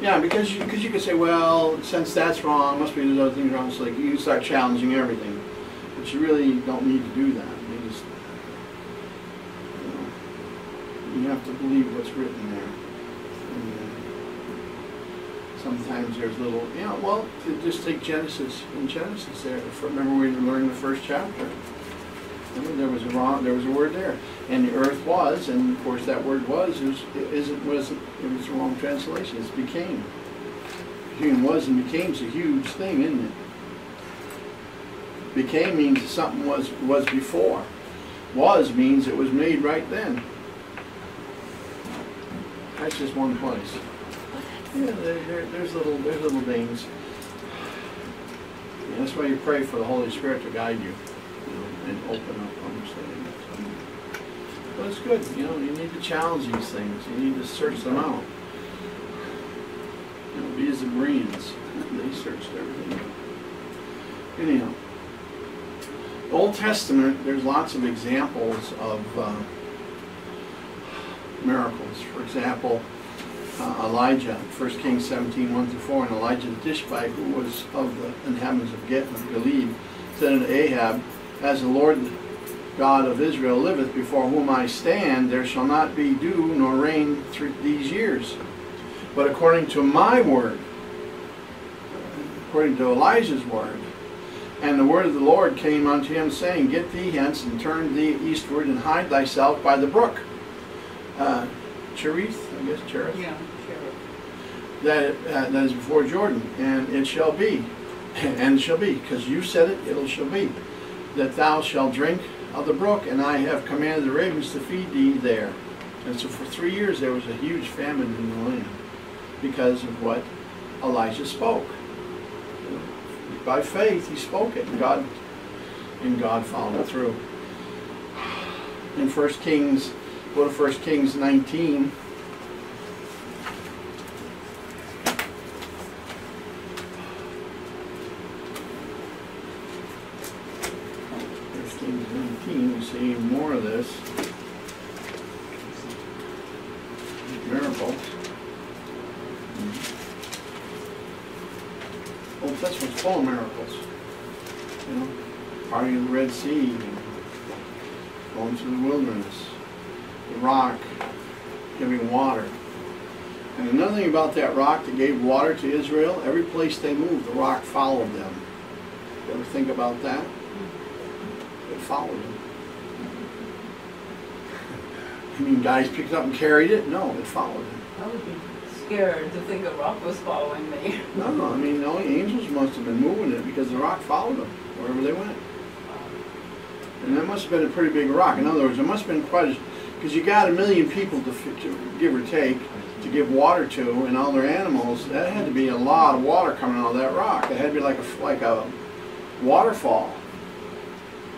Yeah, because you could say, well, since that's wrong, must be there's other things wrong. So like you start challenging everything, but you really don't need to do that. You just, you have to believe what's written there. And, sometimes there's little, well, just take Genesis. In Genesis, there. Remember we learned the first chapter. Remember there was a word there, and the earth was, and of course that word was the wrong translation. It's became. Between was and became is a huge thing, isn't it? Became means that something was before. Was means it was made right then. That's just one place. Yeah, there's little things. And that's why you pray for the Holy Spirit to guide you, and open up understanding. But it's good, you need to challenge these things. You need to search them out. Be as the Bereans. They searched everything out. Anyhow, the Old Testament, there's lots of examples of miracles. For example, Elijah, 1 Kings 17:1-4, and Elijah the Tishbite, who was of the inhabitants of Gilead, said unto Ahab, as the Lord God of Israel liveth, before whom I stand, there shall not be dew nor rain through these years. But according to my word, according to Elijah's word, and the word of the Lord came unto him, saying, get thee hence, and turn thee eastward, and hide thyself by the brook. Cherith, I guess, Cherith? Yeah, Cherith. That is before Jordan, and it shall be, because you said it, it shall be, that thou shalt drink of the brook, and I have commanded the ravens to feed thee there. And so for 3 years there was a huge famine in the land because of what Elijah spoke. By faith he spoke it, and God followed it through. In 1 Kings, go to 1 Kings 19. 1 Kings 19, we see more of this. Miracles. Old Testament's full of miracles. Parting of the Red Sea, going through the wilderness, the rock giving water. And another thing about that rock that gave water to Israel, every place they moved, the rock followed them. You ever think about that? It followed them. I mean, guys picked it up and carried it? No, it followed them. I would be scared to think a rock was following me. No, I mean, the only angels must have been moving it because the rock followed them wherever they went. And that must have been a pretty big rock. In other words, it must have been quite a... Because you got 1 million people to give or take to give water to, and all their animals. That had to be a lot of water coming out of that rock. It had to be like a waterfall.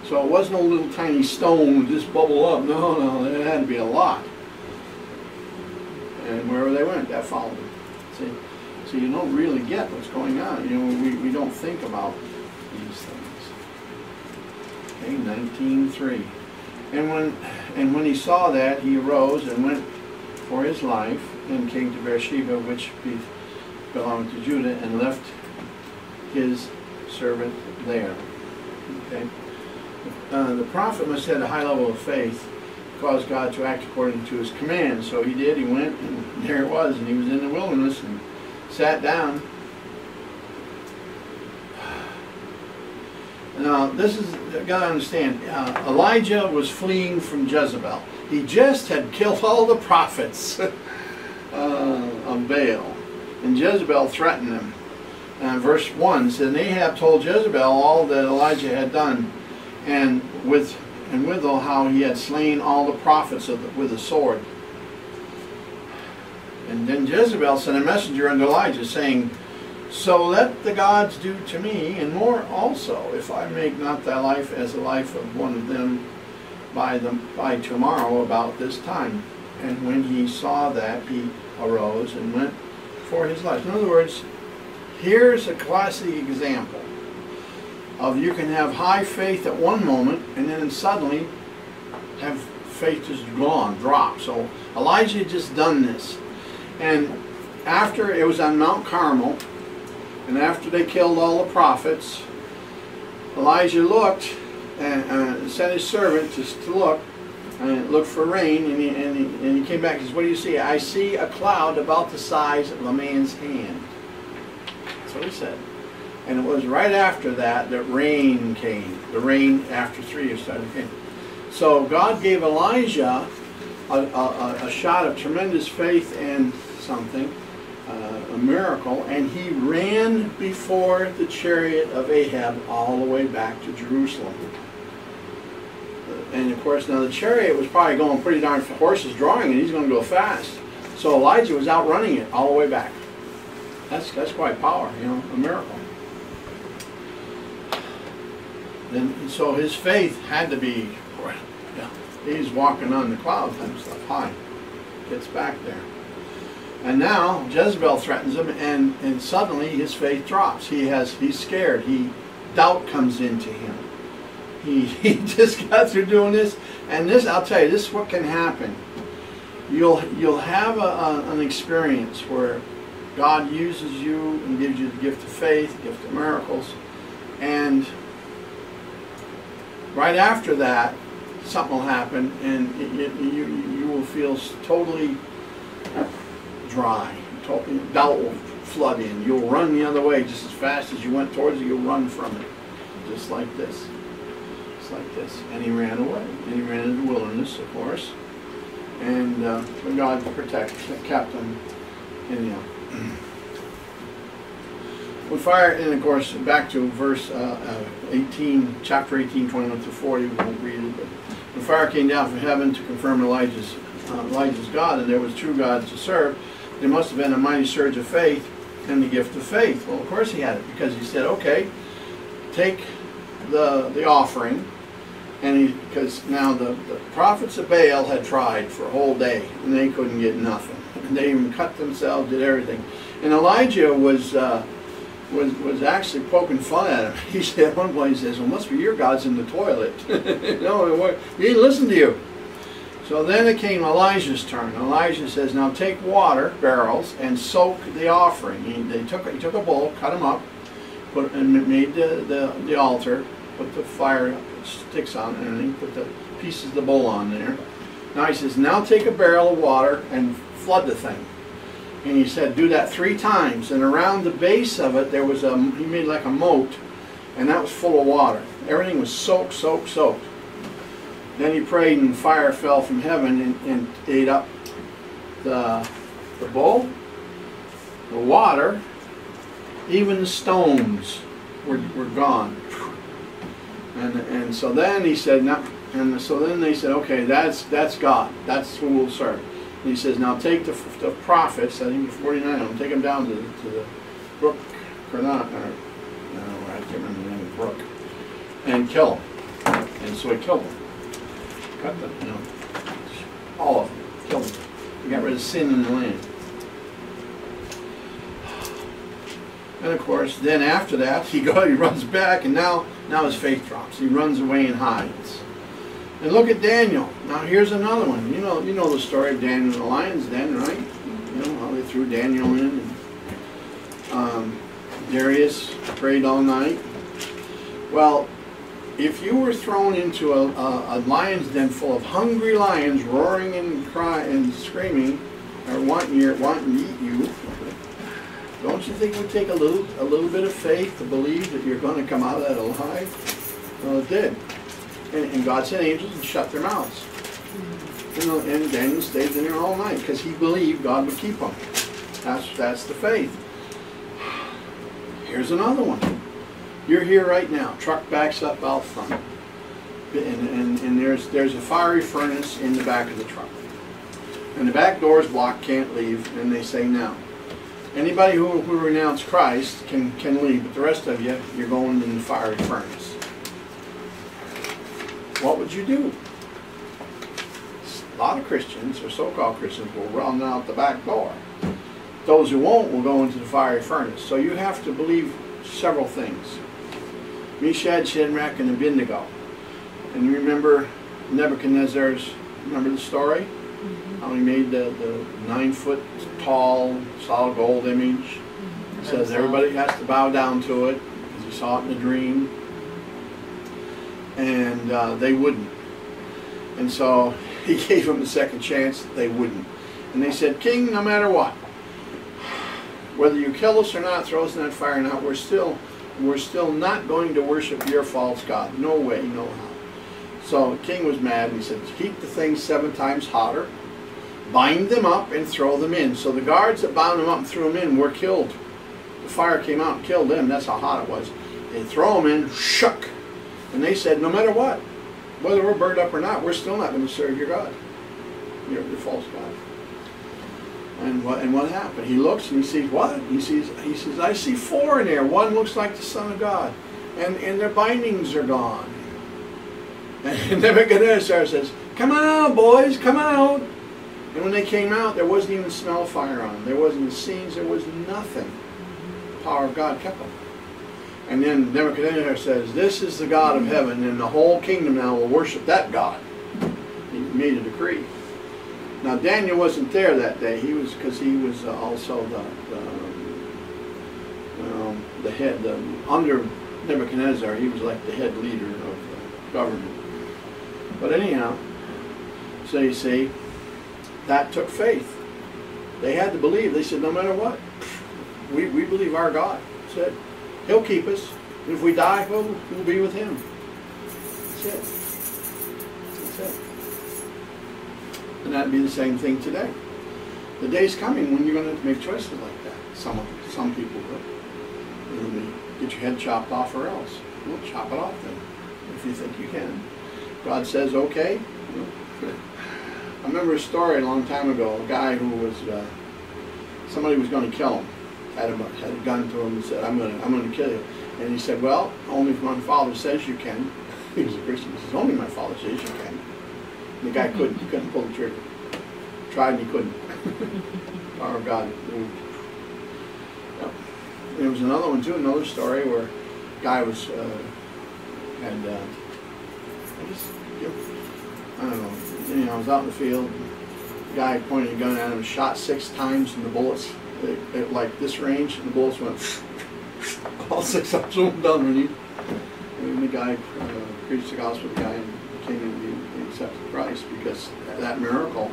So it wasn't a little tiny stone that just bubble up. No, it had to be a lot. And wherever they went, that followed them. See? So you don't really get what's going on. We don't think about these things. Okay, 19:3. And when he saw that, he arose and went for his life, and came to Beersheba, which belonged to Judah, and left his servant there. Okay. The prophet must have had a high level of faith, caused God to act according to his command. So he did. He went, and there it was, and he was in the wilderness and sat down. Now, this is, you got to understand, Elijah was fleeing from Jezebel. He just had killed all the prophets of Baal, and Jezebel threatened him. Verse 1 says, and Ahab told Jezebel all that Elijah had done, and withal how he had slain all the prophets with a sword. And then Jezebel sent a messenger unto Elijah, saying, so let the gods do to me, and more also, if I make not thy life as the life of one of them by tomorrow about this time. And when he saw that, he arose and went for his life. In other words, here's a classic example of you can have high faith at one moment, and then suddenly have faith just gone, drop. So Elijah had just done this. And after it was on Mount Carmel, and after they killed all the prophets, Elijah looked and sent his servant to look and look for rain, and he came back and says, "What do you see?" "I see a cloud about the size of a man's hand." That's what he said. And it was right after that that rain came. The rain after 3 years started came. So God gave Elijah a shot of tremendous faith and something, a miracle, and he ran before the chariot of Ahab all the way back to Jerusalem. And of course, now the chariot was probably going pretty darn fast. Horses drawing it, he's going to go fast. So Elijah was outrunning it all the way back. That's quite power, you know, a miracle. And so his faith had to be, yeah, he's walking on the clouds and stuff high. Gets back there. And now Jezebel threatens him, and suddenly his faith drops. He's scared. Doubt comes into him. He just got through doing this, and this, I'll tell you, this is what can happen. You'll have an experience where God uses you and gives you the gift of faith, the gift of miracles, and right after that, something will happen, and you will feel totally dry. Doubt will flood in. You'll run the other way just as fast as you went towards it. You'll run from it, just like this. Just like this. And he ran away. And he ran into the wilderness, of course. And God kept him. And with fire, and of course, back to verse 18, chapter 18, 21 to 40, we won't read it, but the fire came down from heaven to confirm Elijah's God, and there was true God to serve. There must have been a mighty surge of faith and the gift of faith. Well, of course he had it, because he said, okay, take the offering, and because now the prophets of Baal had tried for a whole day, and they couldn't get nothing. And they even cut themselves, did everything. And Elijah was actually poking fun at him. He said at one point, he says, "Well, must be your God's in the toilet." No, he didn't listen to you. So then it came Elijah's turn. Elijah says, "Now take water, barrels, and soak the offering." He took a bowl, cut them up, and made the altar, put the fire sticks on it, and everything, put the pieces of the bowl on there. Now he says, "Now take a barrel of water and flood the thing." And he said, do that 3 times. And around the base of it, there was he made like a moat, and that was full of water. Everything was soaked, soaked, soaked. Then he prayed, and fire fell from heaven and ate up the bowl, the water, even the stones were gone. And so then he said, no, and so then they said, okay, that's God. That's who we'll serve. And he says, now take the prophets, I think 49 of them, take them down to the brook, I can't remember the name of the brook, and kill them. And so he killed them. Cut them, all of them. Killed them. He got rid of sin in the land. And of course, then after that, he runs back, and now his faith drops. He runs away and hides. And look at Daniel. Now here's another one. You know the story of Daniel in the lion's den, right? You know how they threw Daniel in. And, Darius prayed all night. Well, if you were thrown into a lion's den full of hungry lions roaring and crying and screaming, or wanting to eat you, don't you think it would take a little bit of faith to believe that you're going to come out of that alive? Well, it did. And God sent angels and shut their mouths. And Daniel stayed in there all night because he believed God would keep him. That's the faith. Here's another one. You're here right now. Truck backs up out front. And there's a fiery furnace in the back of the truck. And the back door is blocked, can't leave. And they say, now, anybody who renounce Christ can leave, but the rest of you, you're going in the fiery furnace. What would you do? A lot of Christians, or so-called Christians, will run out the back door. Those who won't will go into the fiery furnace. So you have to believe several things. Meshach, Shadrach, and Abednego. And you remember Nebuchadnezzar's, remember the story? How he made the 9-foot tall solid gold image. He says everybody has to bow down to it because he saw it in a dream. And they wouldn't. And so he gave them the second chance. They wouldn't. And they said, King, no matter what, whether you kill us or not, throw us in that fire or not, we're still not going to worship your false god. No way, no how. So the king was mad, and he said, heat the thing 7 times hotter, bind them up, and throw them in. So the guards that bound them up and threw them in were killed. The fire came out and killed them. That's how hot it was. They throw them in, shook. And they said, no matter what, whether we're burned up or not, we're still not going to serve your God, your false god. And what happened? He looks and he sees what? He says, I see 4 in there. One looks like the Son of God. And their bindings are gone. And Nebuchadnezzar says, come out, boys, come out. And when they came out, there wasn't even a smell of fire on them. There wasn't the scenes, there was nothing. The power of God kept them. And then Nebuchadnezzar says, this is the God of heaven, and the whole kingdom now will worship that God. He made a decree. Now Daniel wasn't there that day. He was, because he was also the head, under Nebuchadnezzar. He was like the head leader of the government. But anyhow, so you see, that took faith. They had to believe. They said, no matter what, we believe our God. Said, He'll keep us. And if we die, we'll be with Him. That's it. That's it. And that'd be the same thing today. The day's coming when you're going to make choices like that. Some people will. You'll get your head chopped off or else. We'll chop it off then, if you think you can. God says, okay. I remember a story a long time ago. A guy who was, somebody was going to kill him. Had a gun to him and said, I'm going to kill you. And he said, well, only if my father says you can. He was a Christian. He says, only my father says you can. And the guy couldn't. He couldn't pull the trigger. Tried and he couldn't. Power of God. Yep. There was another one too, another story where a guy was, I don't know, I was out in the field, the guy pointed a gun at him, shot 6 times, and the bullets, at like this range, and the bullets went, all 6 of them went down underneath. And the guy preached the gospel to the guy and came in and accepted Christ because that miracle,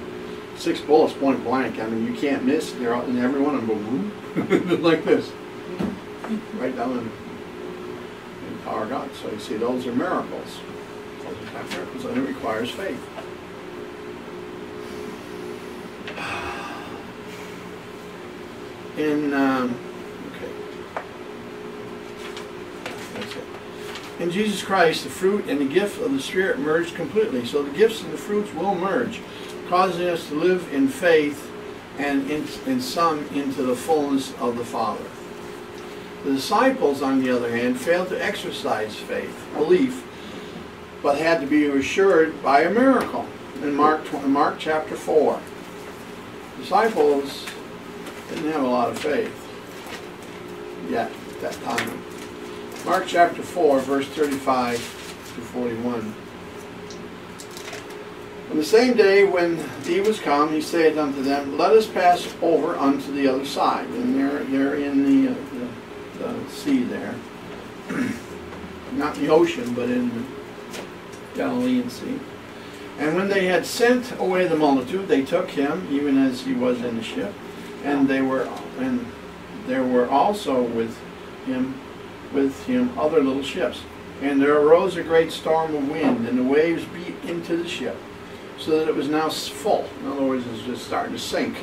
6 bullets point blank, I mean, you can't miss, they're out, and every one of them go, like this, right down in the power of God. So you see, those are miracles. Those are type miracles, and it requires faith. In Jesus Christ, the fruit and the gift of the Spirit merge completely. So the gifts and the fruits will merge, causing us to live in faith and in some into the fullness of the Father. The disciples, on the other hand, failed to exercise faith, belief, but had to be assured by a miracle. In Mark chapter 4, disciples didn't have a lot of faith yet at that time. Mark chapter 4, verse 35 to 41. On the same day when he was come, he said unto them, let us pass over unto the other side. And they're in the sea there. Not the ocean, but in the Galilean Sea. And when they had sent away the multitude, they took him, even as he was in the ship. And there were also with him other little ships. And there arose a great storm of wind, and the waves beat into the ship, so that it was now full. In other words, it was just starting to sink.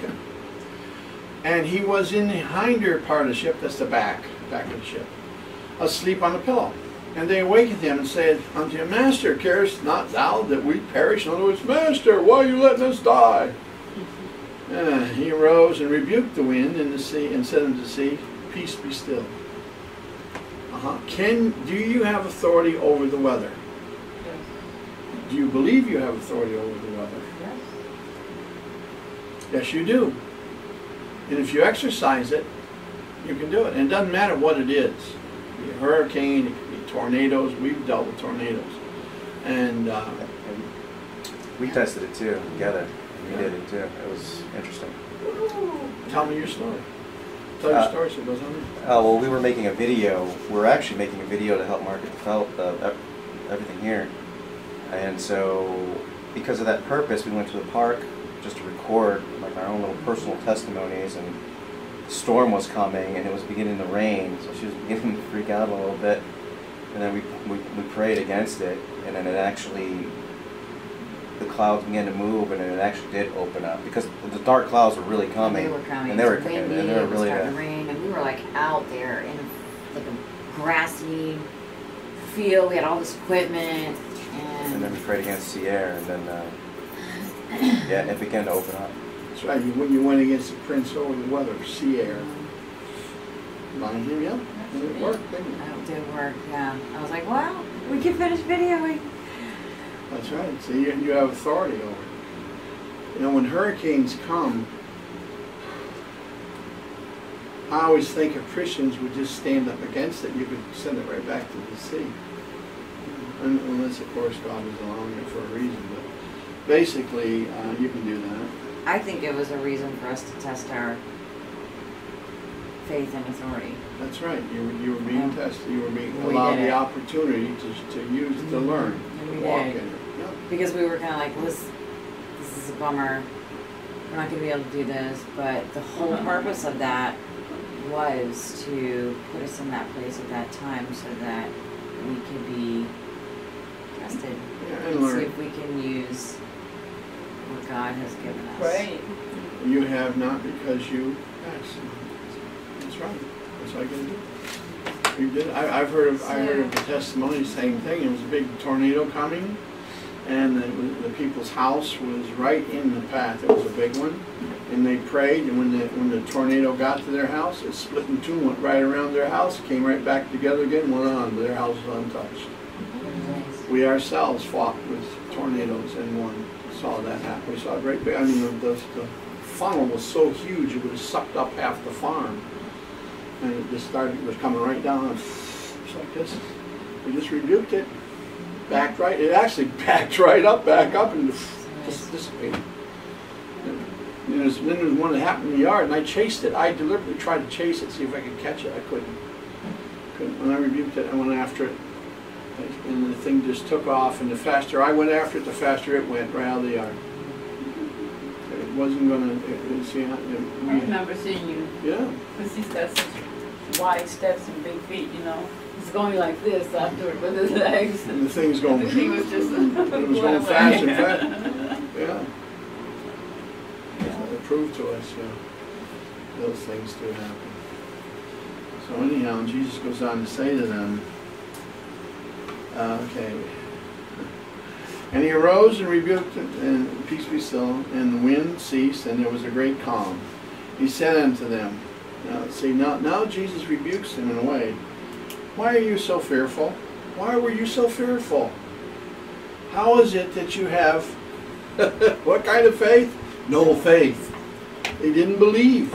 And he was in the hinder part of the ship, that's the back of the ship, asleep on a pillow. And they awakened him and said unto him, Master, carest not thou that we perish? In other words, Master, why are you letting us die? He arose and rebuked the wind and the sea, and said unto the sea, Peace, be still. Do you have authority over the weather? Yes. Do you believe you have authority over the weather? Yes. Yes, you do. And if you exercise it, you can do it. And it doesn't matter what it is. It could be a hurricane, it could be tornadoes. We've dealt with tornadoes. And we tested it too together. We did it too. It was interesting. Tell me your story. Tell your story so it goes on there. Well, we were making a video. We were actually making a video to help market everything here. And so, because of that purpose, we went to the park just to record like our own little personal testimonies. And the storm was coming, and it was beginning to rain, so she was beginning to freak out a little bit. And then we prayed against it, and then it actually, the clouds began to move, and then it actually did open up because the dark clouds were really coming. They were coming. And they were, It was windy, and they were really it was starting to rain, and we were like out there in like a grassy field. We had all this equipment, and then we prayed against the air, and then yeah, it began to open up. That's right. You went against the prince over the weather, sea air. Mind him, yeah. And it worked, didn't it? it did work. Yeah, I was like, wow, we can finish videoing. That's right. So you have authority over it. You know, when hurricanes come, I always think if Christians would just stand up against it, you could send it right back to the sea. Unless, of course, God is allowing it for a reason. But basically, you can do that. I think it was a reason for us to test our faith and authority. That's right. You were being tested. You were being We allowed did the it. opportunity to use to learn, And to we walk did. in it. Yeah. Because we were kind of like, well, this is a bummer. We're not going to be able to do this. But the whole purpose of that was to put us in that place at that time so that we could be tested Yeah, and and see learn. if we can use what God has given us. Right. You have not because you asked. That's right. That's all you can do. You did. I've heard of the testimony, same thing. It was a big tornado coming, and the people's house was right in the path. It was a big one, and they prayed. And when the tornado got to their house, it split in two, went right around their house, came right back together again, went on. Their house was untouched. We ourselves fought with tornadoes and saw that happen. We saw a great big. I mean, the funnel was so huge it would have sucked up half the farm. And it just started, it was coming right down, just like this. We just rebuked it, backed right, it actually backed right up, back up, and just dissipated. And then there was one that happened in the yard, and I chased it. I deliberately tried to chase it, see if I could catch it. I couldn't. When I rebuked it, I went after it, and the thing just took off, and the faster I went after it, the faster it went right out of the yard. It wasn't going to, I remember seeing you, yeah. because he's got such wide steps and big feet, you know. He's going like this afterward with his legs. And the thing's going, He was just it was going fast and fast. Yeah. It proved to us, those things do happen. So anyhow, Jesus goes on to say to them, okay. And he arose and rebuked it, and peace be still, and the wind ceased, and there was a great calm. He said unto them, now Jesus rebukes them in a way. Why are you so fearful? Why were you so fearful? How is it that you have, what kind of faith? No faith. They didn't believe.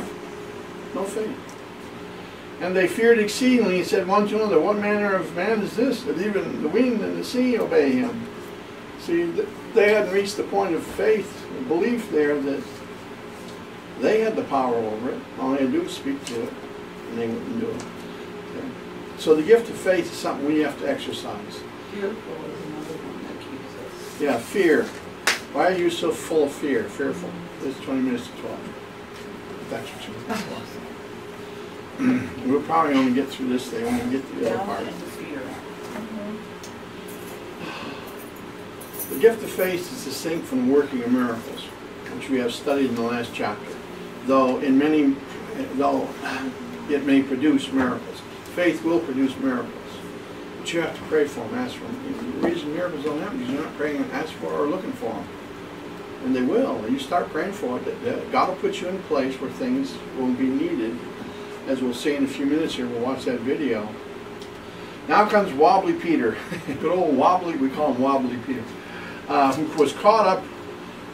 No faith. And they feared exceedingly, and said one to another, what manner of man is this, that even the wind and the sea obey him? See, they hadn't reached the point of faith and belief there that they had the power over it. All they had to do was speak to it, and they wouldn't do it. Okay. So the gift of faith is something we have to exercise. Fearful is another one that keeps us. Yeah, fear. Why are you so full of fear? Fearful. It's 20 minutes to 12. If that's what you want. We'll probably only get through this thing when we get to the other part. Doubt and fear. The gift of faith is distinct from the working of miracles, which we have studied in the last chapter. Though it may produce miracles. Faith will produce miracles. But you have to pray for them, ask for them. The reason miracles don't happen is you're not praying and ask for or looking for them. And they will. You start praying for it. God will put you in a place where things will be needed. As we'll see in a few minutes here, we'll watch that video. Now comes Wobbly Peter. Good old Wobbly, we call him Wobbly Peter. Who was caught up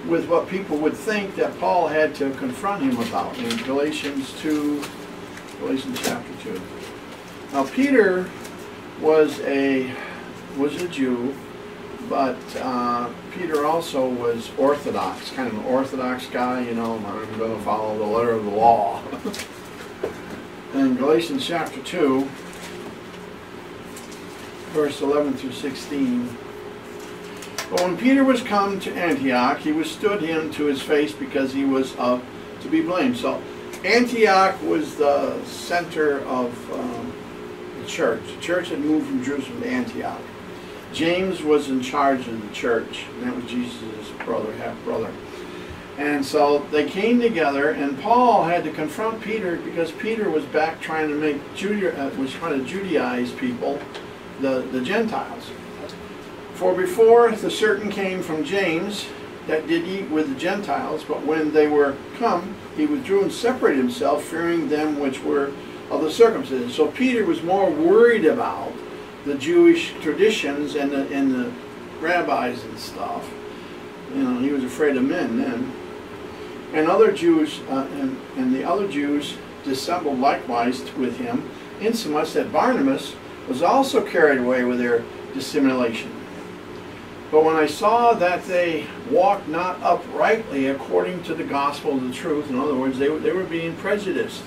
with what people would think that Paul had to confront him about in Galatians chapter 2. Now Peter was a Jew, but Peter also was orthodox, kind of an orthodox guy, you know, I'm going to follow the letter of the law. In Galatians chapter 2, verse 11 through 16. But when Peter was come to Antioch, he withstood him to his face because he was to be blamed. So Antioch was the center of the church. The church had moved from Jerusalem to Antioch. James was in charge of the church, and that was Jesus' brother, half-brother. And so they came together, and Paul had to confront Peter because Peter was back trying to Judaize people, the Gentiles. For before the certain came from James that did eat with the Gentiles, but when they were come, he withdrew and separated himself, fearing them which were of the circumcision. So Peter was more worried about the Jewish traditions and the rabbis and stuff. You know, he was afraid of men then. And other Jews and the other Jews dissembled likewise with him, insomuch that Barnabas was also carried away with their dissimulation. But when I saw that they walked not uprightly according to the gospel of the truth, in other words, they were being prejudiced.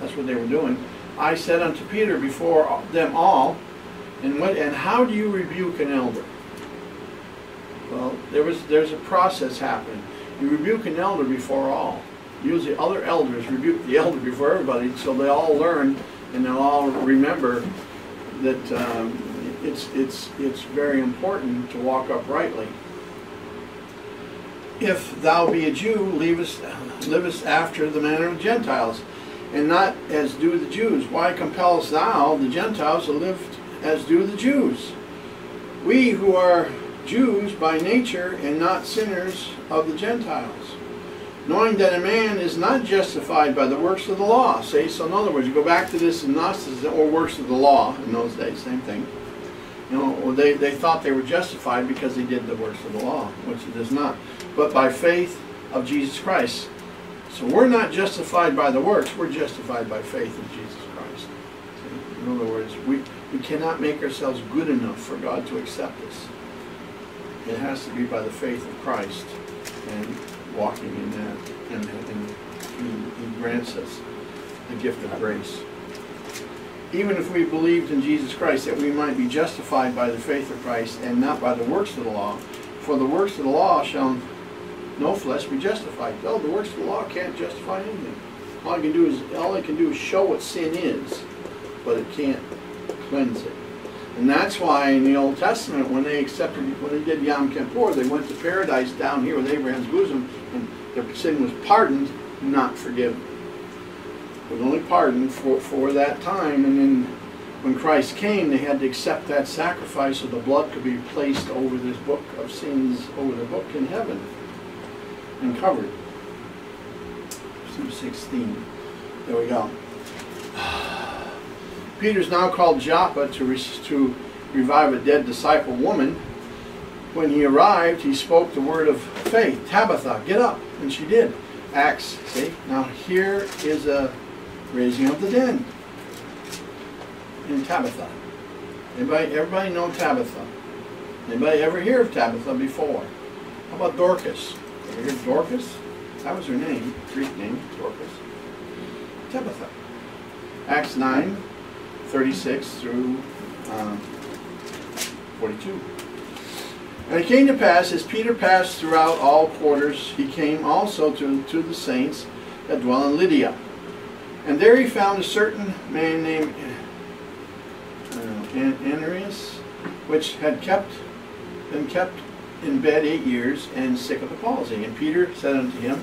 That's what they were doing. I said unto Peter before them all, and how do you rebuke an elder? Well, there's a process happening. You rebuke an elder before all. Usually other elders rebuke the elder before everybody, so they all learn and they'll all remember that it's very important to walk uprightly. If thou be a Jew, livest after the manner of Gentiles, and not as do the Jews. Why compellest thou the Gentiles to live as do the Jews? We who are Jews by nature and not sinners of the Gentiles, knowing that a man is not justified by the works of the law. See, so in other words, you go back to this in Gnosticism, or works of the law in those days, same thing. You know, they thought they were justified because they did the works of the law, which it is not, but by faith of Jesus Christ. So we're not justified by the works, we're justified by faith in Jesus Christ. See? In other words, we cannot make ourselves good enough for God to accept us. It has to be by the faith of Christ and walking in that, and He grants us the gift of grace. Even if we believed in Jesus Christ, that we might be justified by the faith of Christ and not by the works of the law. For the works of the law shall no flesh be justified. No, the works of the law can't justify anything. All it can do is show what sin is, but it can't cleanse it. And that's why in the Old Testament, when they did Yom Kippur, they went to paradise down here with Abraham's bosom, and their sin was pardoned, not forgiven. It was only pardoned for that time, and then when Christ came, they had to accept that sacrifice so the blood could be placed over this book of sins, over the book in heaven, and covered. Verse 16. There we go. Peter's now called Joppa to revive a dead disciple woman. When he arrived, he spoke the word of faith. Tabitha, get up. And she did. Acts, see? Now here is a raising of the dead in Tabitha. Everybody know Tabitha? Anybody ever hear of Tabitha before? How about Dorcas? Ever hear of Dorcas? That was her name, Greek name, Dorcas. Tabitha. Acts 9. 36 through 42. And it came to pass, as Peter passed throughout all quarters, he came also to the saints that dwell in Lydia. And there he found a certain man named Ananias, which had been kept in bed 8 years, and sick of the palsy. And Peter said unto him,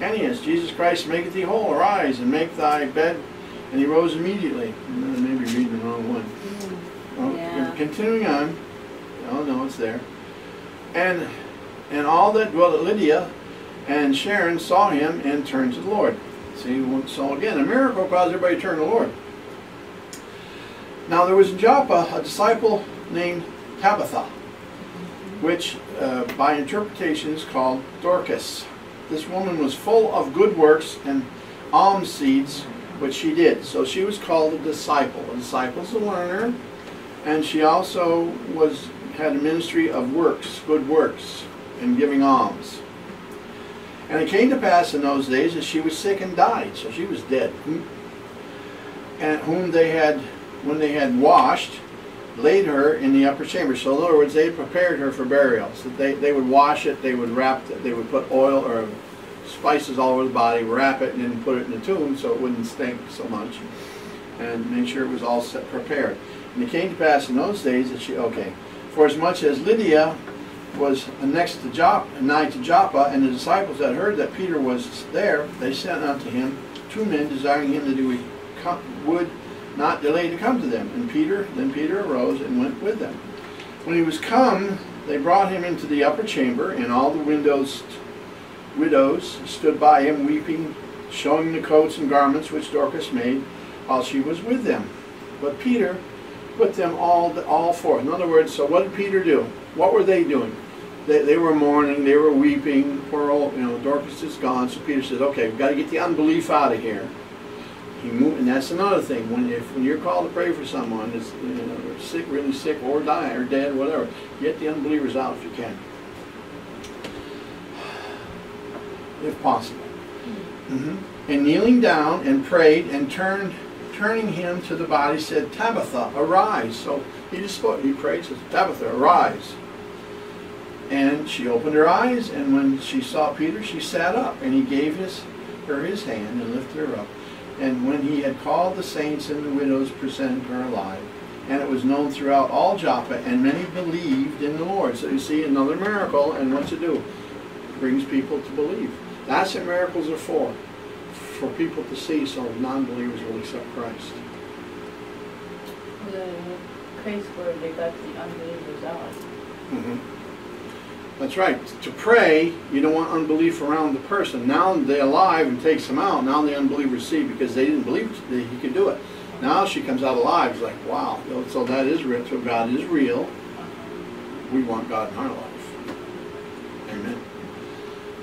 Ananias, Jesus Christ maketh thee whole, arise, and make thy bed. And he rose immediately. Maybe reading the wrong one. Well, yeah. Continuing on. Oh no, it's there. And all that dwelt at Lydia and Sharon saw him and turned to the Lord. See, so again, a miracle caused everybody to turn to the Lord. Now there was in Joppa a disciple named Tabitha, which by interpretation is called Dorcas. This woman was full of good works and alms seeds, which she did. So she was called a disciple. A disciple is a learner, and she also had a ministry of works, good works, and giving alms. And it came to pass in those days that she was sick and died, so she was dead. And whom they had, when they had washed, laid her in the upper chamber. So in other words, they prepared her for burial. So they would wash it, they would wrap it, they would put oil or spices all over the body, wrap it, and then put it in the tomb so it wouldn't stink so much, and make sure it was all set, prepared. And it came to pass in those days that she, for as much as Lydia was next to nigh to Joppa, and the disciples had heard that Peter was there, they sent unto him 2 men, desiring him that he would not delay to come to them. And then Peter arose and went with them. When he was come, they brought him into the upper chamber, and all the widows stood by him, weeping, showing the coats and garments which Dorcas made, while she was with them. But Peter put them all forth. In other words, so what did Peter do? What were they doing? They were mourning, they were weeping. Poor old, Dorcas is gone. So Peter said, okay, we've got to get the unbelief out of here. He moved, and that's another thing. When you're called to pray for someone that's sick, really sick, or die, or dead, whatever, get the unbelievers out if you can, if possible. And kneeling down and prayed, and turning him to the body, said, Tabitha, arise. So he just spoke. He prayed, says, Tabitha, arise. And she opened her eyes, and when she saw Peter, she sat up, and he gave her his hand and lifted her up. And when he had called the saints and the widows, presented her alive. And it was known throughout all Joppa, and many believed in the Lord. So you see another miracle, and what's it do? It brings people to believe. That's what miracles are for people to see, so non-believers will accept Christ. The case where they got the unbelievers out. That's right. To pray, you don't want unbelief around the person. Now they're alive and takes them out. Now the unbelievers see, because they didn't believe that he could do it. Now she comes out alive. It's like, wow. So that is real. So God is real. We want God in our life. Amen.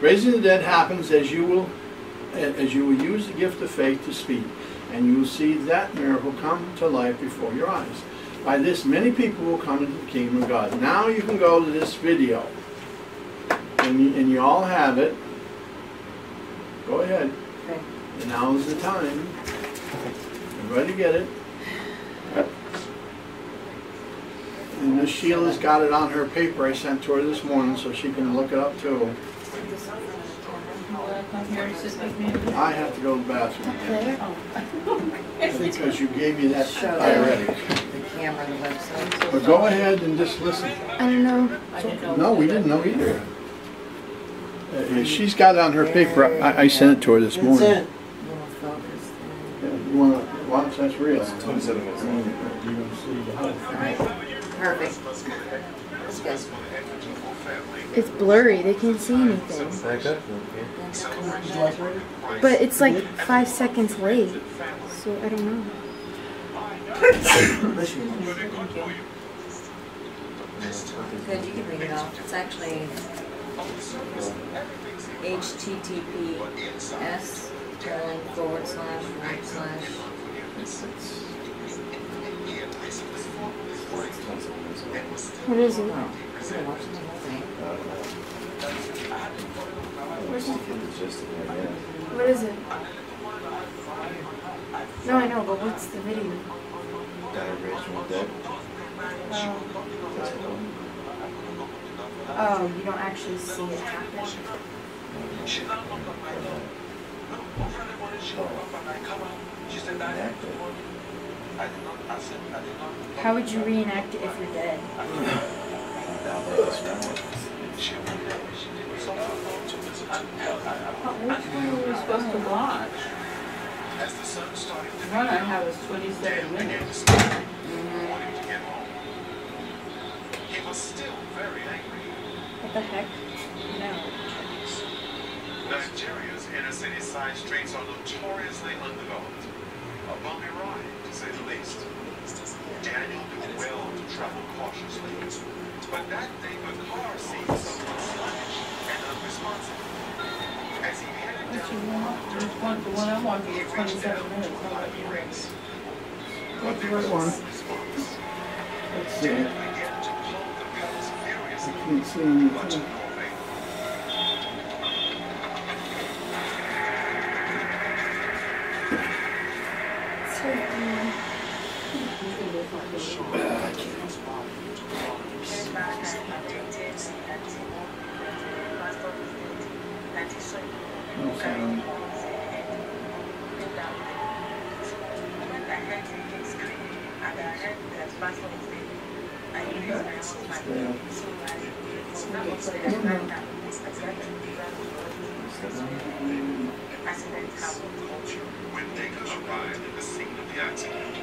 Raising the dead happens as you will use the gift of faith to speak, and you will see that miracle come to life before your eyes. By this, many people will come into the kingdom of God. Now you can go to this video, and you all have it. Go ahead. Okay. And now is the time. Everybody get it. And Miss Sheila's got it on her paper I sent to her this morning, so she can look it up too. Come here and sit with me. I have to go to the bathroom again. Oh. Because you gave me that Show diuretic. the camera, the website. But go ahead and just listen. I don't know. I didn't know. No, we didn't know either. She's got it on her paper. I sent it to her this morning. Little focus there. Yeah, you want to watch? That's real. 27 minutes long. Alright, perfect. That's good. It's blurry. They can't see anything. Back up. But it's like 5 seconds late. So I don't know. Good, you can read it off. It's actually HTTPS // What is it? Oh, so watching the whole thing. What is it? No, I know, but what's the video? Oh, you don't actually see it happen? How would you reenact it if you're dead? Which one were we supposed to watch? The one I have is 27 minutes. What the heck? No. Nigeria's inner city side streets are notoriously undeveloped. A bumpy ride, to say the least. Daniel did well to travel cautiously. But that day, the car seemed somewhat sluggish and unresponsive. As he headed Which down one? The one I want is 27 minutes. How about you? What's the right one? Let's see. began to pull the pedal Can't see anything. Much more faithful. No sound. When Baker arrived at the scene of the accident,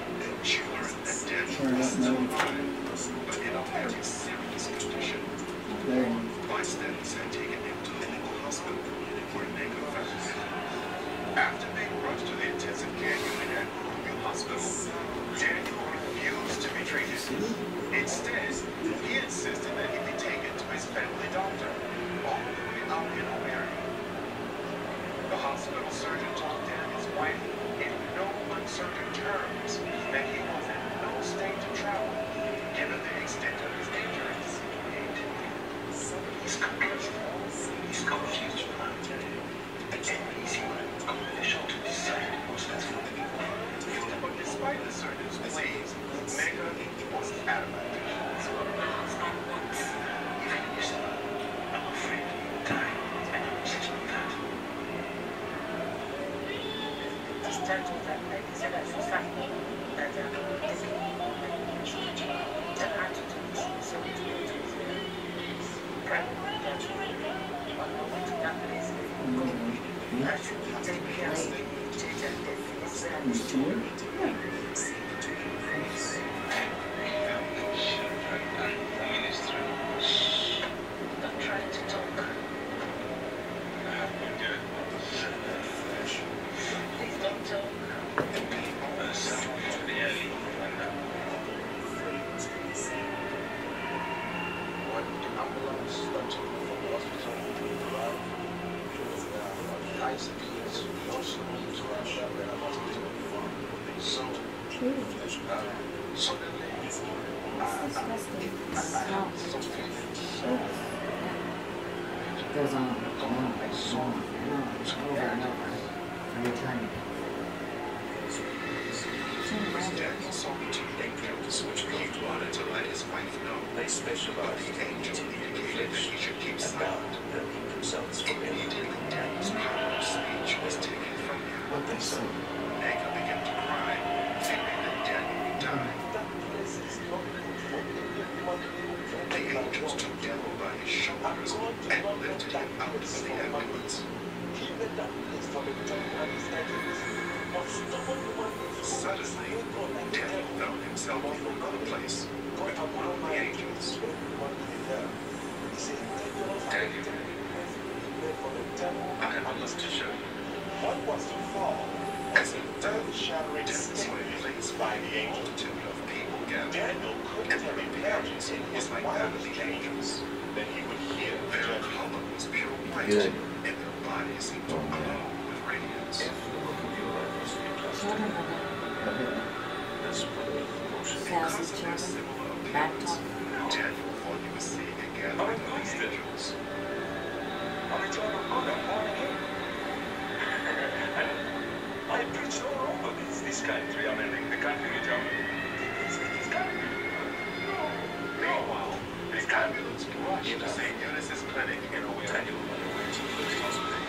she learned that Daniel Turn was up still now. alive, but in a very serious condition. There. Bystanders had taken him to the local hospital, where Baker found him. After being rushed to the intensive care unit at Brookville Hospital, Daniel refused to be treated. Instead, he insisted that he be taken to his family doctor, all the way out in O'Hare. The hospital surgeon told Daniel's wife in no uncertain terms that he was in no state to travel, given the extent of his injuries. He's confused. He's confused. And he's official to decide what's best for the people. But despite the surgeon's pleas, Mega was adamant. I'm afraid to die, and I'm insist on that. You see it? I'm trying to talk. Please don't talk. When the ambulance started from the hospital arrived, the ICPs also need to rush up the hospital. So, suddenly, Goes on and on and over. Every time. Daniel saw the two angels, which he wanted to let his wife know. They specialize in the angel indicated that he should keep silent. Immediately, Daniel's power of speech was taken from him. What they said. Nega began to cry, fearing that Daniel would die. The angels took Daniel by his shoulders and lifted him out of the ambulance. Suddenly, Daniel found himself in another place with one of the angels. Daniel, I have a lot to show you. As he demonstrated placed by the multitude of people gathered, and their appearance was like that of the angels. Then he would hear their color was pure white, and their bodies seemed to glow with radiance. Because of their similar appearance, Daniel thought he was seeing a gathering of the angels. I preach all over this country. I mean, the country you tell me. This country. Meanwhile, the ambulance brought him to St. Eunice's clinic in O'Hare. Daniel went away to the first hospital.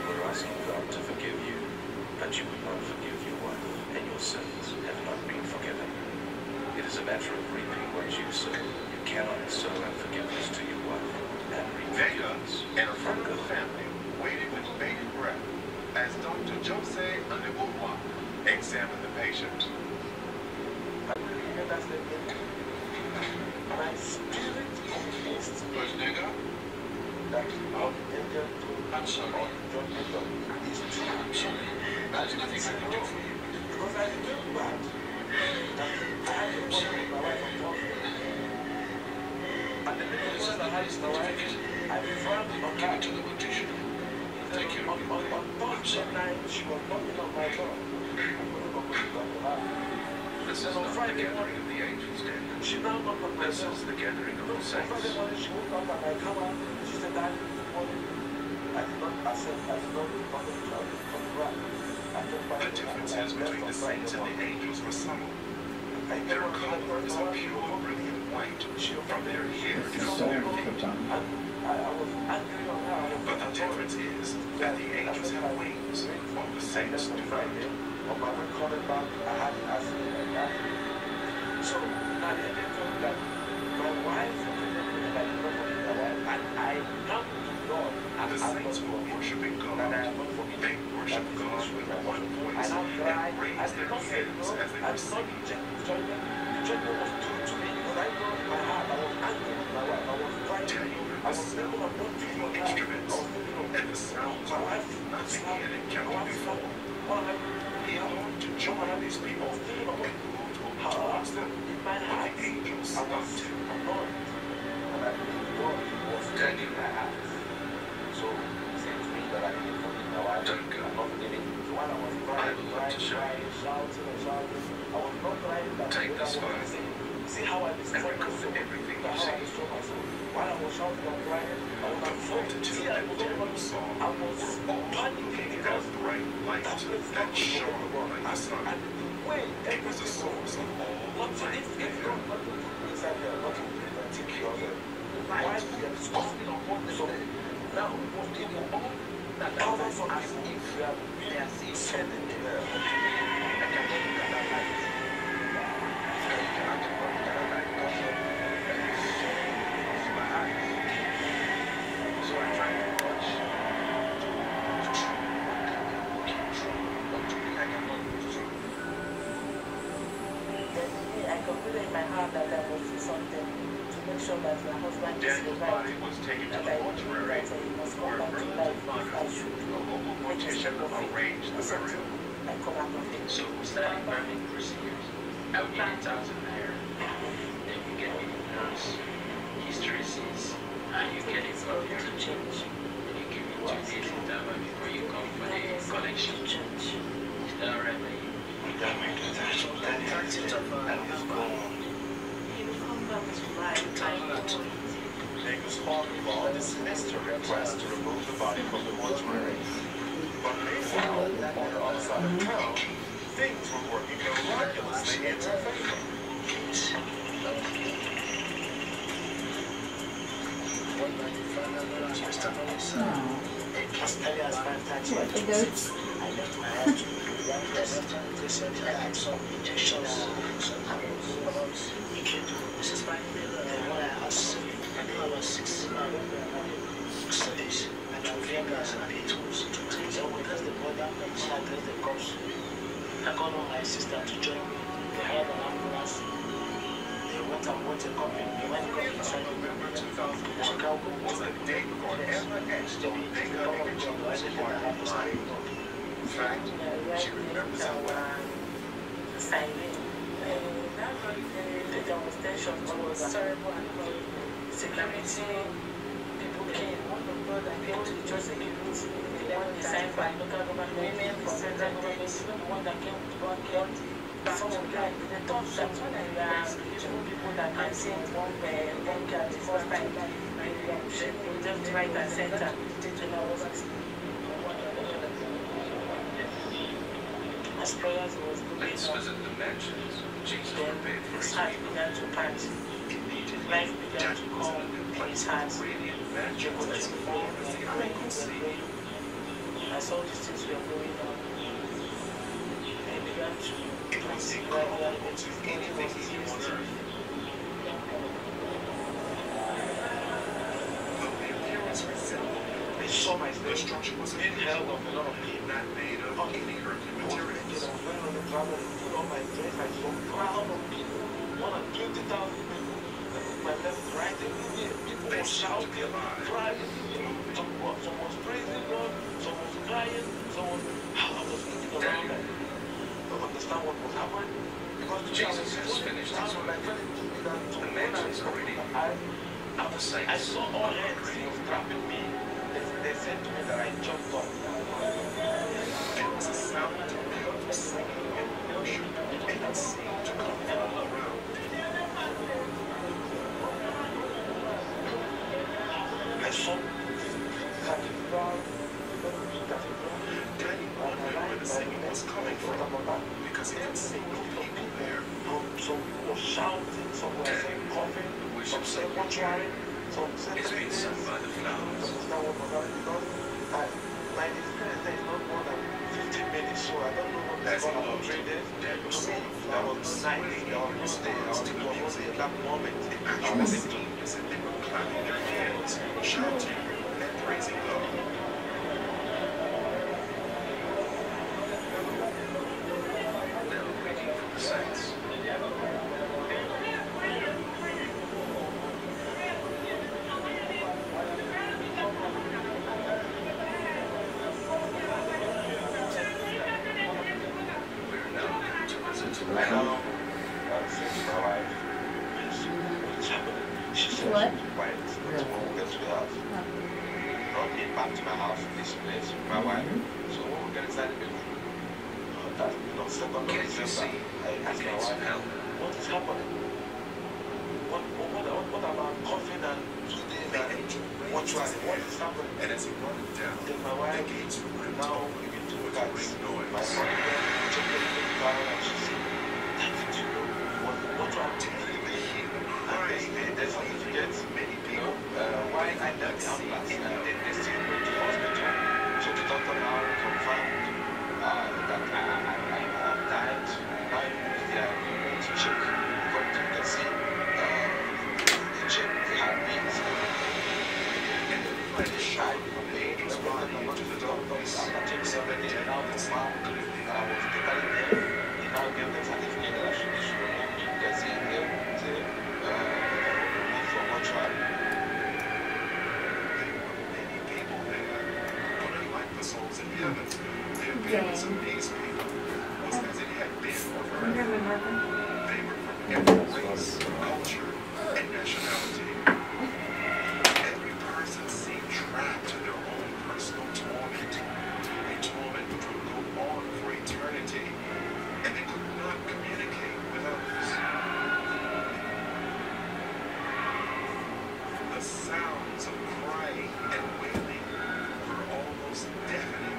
We're asking God to forgive you, but you would not forgive your wife, and your sins have not been forgiven. It is a matter of reaping what you sow. You cannot sow unforgiveness to your wife and reap Vega forgiveness and a from friend of the God. family waited with bated breath as Dr. Jose Anibulwa examined the patient. My spirit convinced me that our angel I'm sorry. Is true. I'm sorry. There's nothing I can do for you. Because I remember that I had a problem with my wife on top. And the minute was I had my wife, I frowned on her. Give it to the beautician. Take care of you. On Thursday night, she was knocking on my door. I couldn't go to her. This is not the gathering of the angels, Daniel. She now got my This is the gathering of the saints. She woke up and I come out. She said, "Daddy, good morning." I did not accept. I did not come from the ground. The differences between the saints and the angels were subtle. Their color is a pure, brilliant white from their hair to It's their so feet. put on. I was angry on her. But the difference is that the angels have wings, while the saints do not. On my way coming back, I had an accident. So now they told me that my wife, like nobody, and I come to God. The saints were worshiping God. They worship God with one voice and raise their hands as they were singing. The judgment was due to me because I know in my heart I was angry with my wife. I was crying. Daniel I heard was the thinking sound of what to do. of the instruments and the sounds My of wife, nothing he had encountered before. what am I doing? He longed to join these people and moved towards them, In my but heart, the angels I was stopped him. annoyed. And I believe God was turning my heart. So he said to me that I didn't forgive my wife. Duncan, I'm not forgiving. So when I was I crying, would love to show you. shouting, I was not crying. That Take way. this I was file saying, see how I destroyed and record myself. everything Look you at how I see. destroyed myself. While I was shouting and crying, I was The afraid. multitude See, I that was Daniel not saw I was were all panicking looking at because a bright light that shone like the sun. and the way It was the source of all nothing, life if and God air. not to put inside there, nothing will be because why we are discussing on what so now it was people all that thousands of people if we are really sending to them. I cannot look at that light. I cannot look at that light because of my eyes. So I try to watch. I concluded in my heart that I must do something to make sure that my husband is Daniel's body revived. was taken to That the I knew mortuary, that he must where come back to Burlington life if I Funds, should a local mortician, arranged the burial. I come out of it. So starting burning procedures, I would get 1,000 naira. Then you get me the nurse, hysteresis, and you get it from your Change. and you give me 2 days interval before you come for the collection. Change. Is that alright by you? He will come back to life. Jacob's father-in-law dismissed her request to remove the body from the mortuary. But meanwhile, on the other side of town, things were working miraculously in her favor. As early as 5:30. What, the goats? I left my house to they said I had some injections. This is fine. And when I asked, I knew I was 6 days. And I'm fingers and it was 2 days. I would dress the body, so I dressed the corpse. I called on my sister to join me. They hired an ambulance. They went and bought a copy. They went to go inside the November 2001 was a day before ever etched on Big Honey Jones' heart line. In fact, she remembers how well. The demonstration was terrible and security. People came. People to the church security. The one designed by local government, women from central government, even the one that came with one came. Some of them, they thought that when they are people that can see one car the first time, they just right and center. And I was as prayers was good Let's enough, visit the mansions Jesus then prepared for his his heart people. began to punch. Immediately, Life began to Daniel was come in a new in place his with heart. radiant mansions as far as the eye could see. As all these things were going on, I began to It was incomparable to anything he on earth. Though the appearance resembled They saw my the structure was being held of a lot of people. not made of any earthly I was thinking materials. I was going on the travel and put on my dress. I saw a crowd of people, more than 20,000 people. I looked my left, right, everywhere. People They were seemed to shouting, be alive. crying. Some was praising God, some was crying, some was. I was looking around like, don't understand what was happening. Because Jesus has finished his work. The mansions are ready. I saw all hands trapping me. They said to me that I jumped up. There was a sound of singing and worship, and it seemed to come from all around. Daniel wondered where the singing was coming from because he didn't see no people there. Some was shouting, some were saying coughing, some said watching, some said It's been sung by the flowers. Like this there is not more than 15 minutes, so I don't know what As is he going on looked, 3 days. Daniel To saw me, the there was flowers no night, there was no day, there was only that moment. It actually seemed as if they were clapping their hands, shouting, and praising God. Now reading from the saints. We're now going to listen to the I know, since my wife is what's happening, she said What? she's quiet, let's go get to the house. Brought me back to my house, this place, with my wife. So when we get inside the bedroom, that, second of Can't you December, see I asked my gates of wife, hell? what is happening? What about coughing and today The and angel what raised his what hand, is happening? and as he brought it down, Then my the wife gates ripped now open begin to with look a at great my noise. mother, check the car, and she said, "Thank you, what happened?" They hear the And crying there's a certificate, many you people know, why I left the ambulance, and then they still went to the hospital. So the doctor now confirmed that I have died. Now they are going to check, according to the see, they check the heartbeat. and everybody shouted the angel's body into the darkness. So that they now confirmed that I was totally dead. They now gave them certificate that I should remove me. They see them, say, remove from mortuary. There were many people there, but unlike the souls in heaven, their appearance amazed people, was as it had been on earth. They were from every race, culture, and nationality. Every person seemed trapped in their own personal torment, a torment which would go on for eternity, and they could not communicate with others. The sounds of crying and wailing were almost deafening.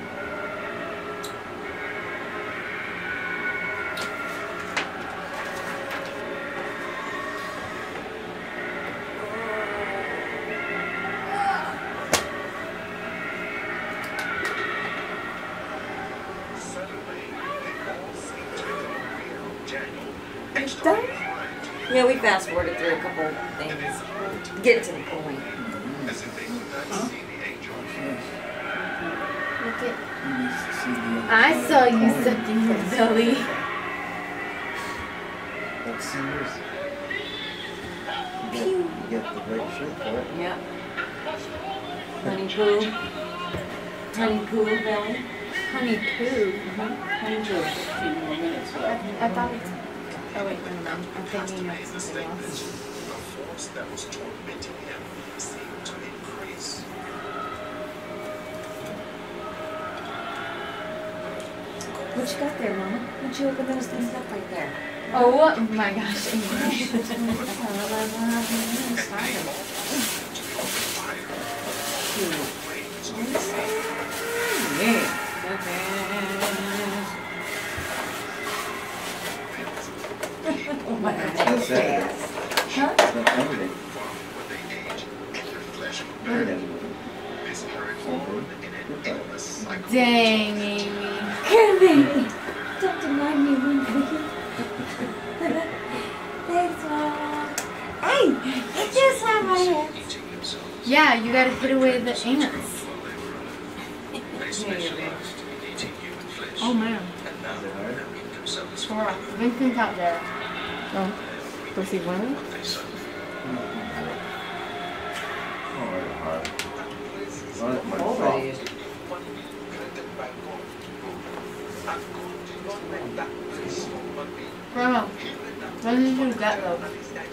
Suddenly, they all seemed to become aware of Daniel and started crying together, Yeah, we fast forwarded through a couple things. Get to the point. as if they could not see the angel. Look at. I saw you sucking his belly. That's serious. You get the right shirt for it. Yep. Honey poo. Honey poo belly. Honey poo. Honey poo. 15 more minutes left. I thought it's. Oh wait, no, no. I'm thinking Made of the something statement, else. the force that was tormenting him seemed to increase. What you got there, Mama? Why'd you open those things up right there? Oh my gosh. And they all seemed to be on fire. Flames on the sea. Oh my That's it. Huh? That's everything. When they ate and their flesh grew back, this carried on in an endless cycle. Dang, Amy. Come baby. Don't deny me one cookie. Thanks, Mama. Hey, you just have my hand. Eating themselves. Yeah, you gotta hit away the ants. While they were alive. They specialized in eating human flesh. Oh man. And now milking themselves for Alright, living. Vincent's out there. Oh. Was he running? What they suffer. Already. Grandma, when did you do that though?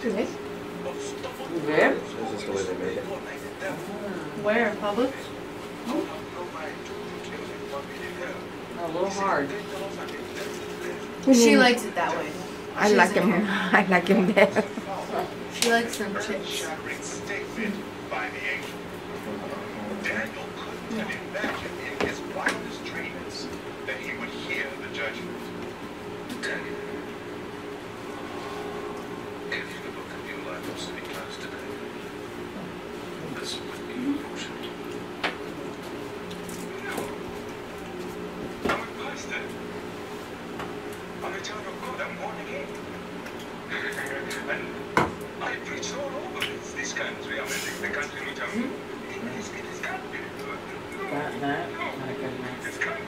Today? Where? This is the way they make it. Where? Publix? A little hard. She likes it that way. I like him. I like him there. She likes them chips. Shattering statement by the angel. Daniel couldn't have imagined in his wildest dreams that he would hear the judgment. Daniel, if the book of your life was to be closed today, this would be your portion. No. I'm a pastor. I'm a child of God. I'm born again. And I preach all over this country. I mean, the country in which I'm in. It's country. Not a good match. It's country.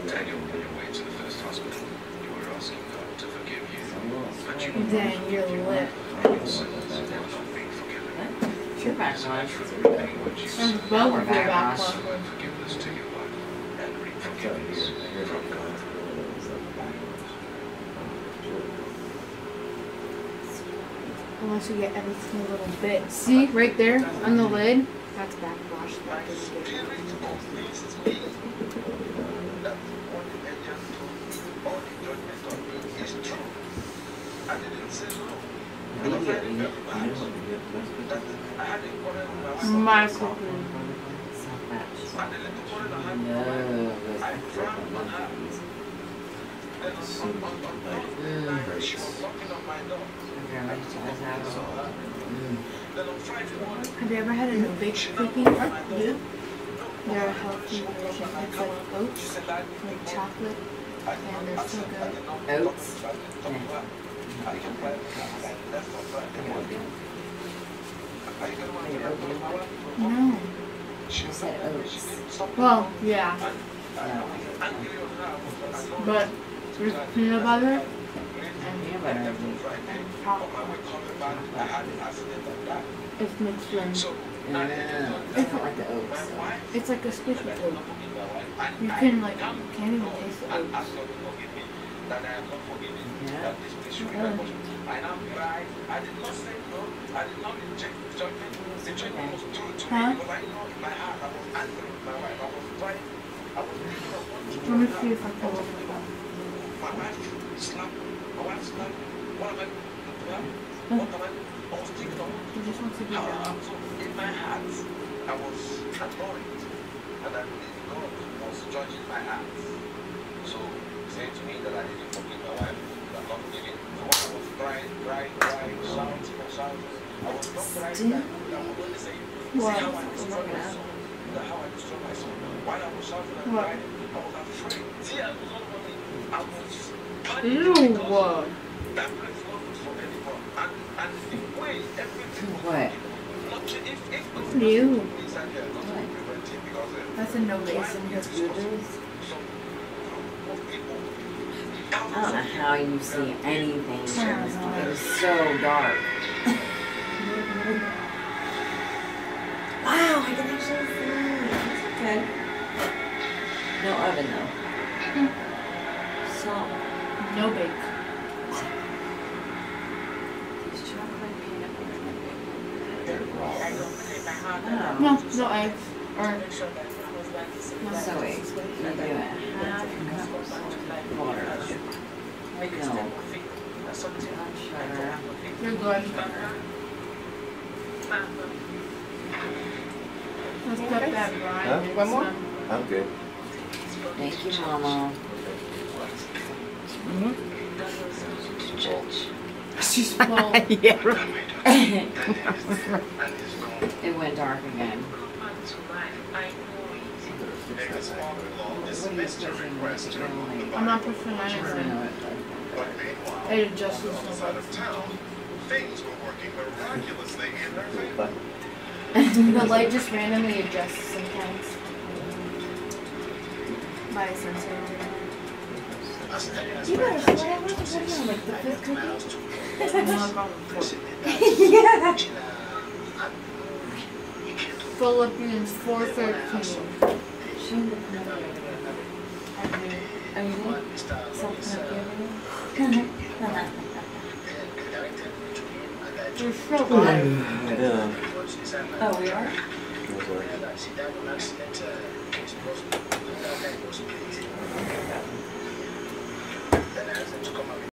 Daniel, on your way to the first hospital, you were asking God to forgive you, but you were Dang, your lip. your sins have not been forgiven. It's your back It's a on. matter of repeating what you And said. both of your back So on. forgiveness to your wife and reap forgiveness from God. Unless you get every single little bit. See, right there on the lid? That's backwash. My spirit obeys me. That what the angel told me, all the judgment on me is true. I didn't say no. And I find it very bad that I had a quarrel with my wife. Microphone. And the little quarrel I had with my wife, I frowned on her. Then on she was knocking on my door. Then on Friday morning, Have you ever had a no-bake cookie? Yeah. They're a healthy version. It's like oats, like chocolate, and they're so good. Oats. No. I said oats. Well, yeah. But there's peanut butter Peanut butter. and popcorn. It's mixed in. It's not like the oats. It's like a squishy oat. You can like, can't even taste the oats. Yeah. I now cried. I did not say no. I did not reject the judgment. The judgment was true to Huh? me because I know in my heart I was angry with my wife. I was crying. I was thinking of what to Let me see if I can look at that. My wife slapped. My wife slapped. What am I going to do? What am I? I was thinking of what You just want to be how down. so in my heart I was annoyed. And I believe God was judging my heart. So saying to me that I didn't forgive my wife, that I'm not forgiving. So when I was crying, shouting. I was not crying that I was only saying, see What? how I destroyed my soul. That how I destroyed my soul. While I was shouting and What? crying, I was afraid. Tears was all over me. I was Ew. panicking because that place is not good for anyone. And the way everything was What? not if Ew. inside there, not to prevent it because That's a no-bake. I don't know how you see anything. It is so dark. Wow, I can actually see it. That's okay. No oven though. So, No-bake. these chocolate peanut No, butter. no eggs. Or So wait, you do it half cup water. No. Sugar. you're good. Let's put that Huh? brine. One more? I'm good. Thank you, Mama. She's full. Yeah, right. It went dark again. What are you pushing? I'm not pushing anything. It adjusts so outside much. of town, things were working miraculously in her favor. The light just randomly adjusts sometimes. By a sensor. You better slow down. What are you on, like the fifth cookie? No problem. Yeah. Philippians 4:13. Shame the peanut butter. Are you good? Something up here? You're so live. Yeah. Oh, we are? It was like-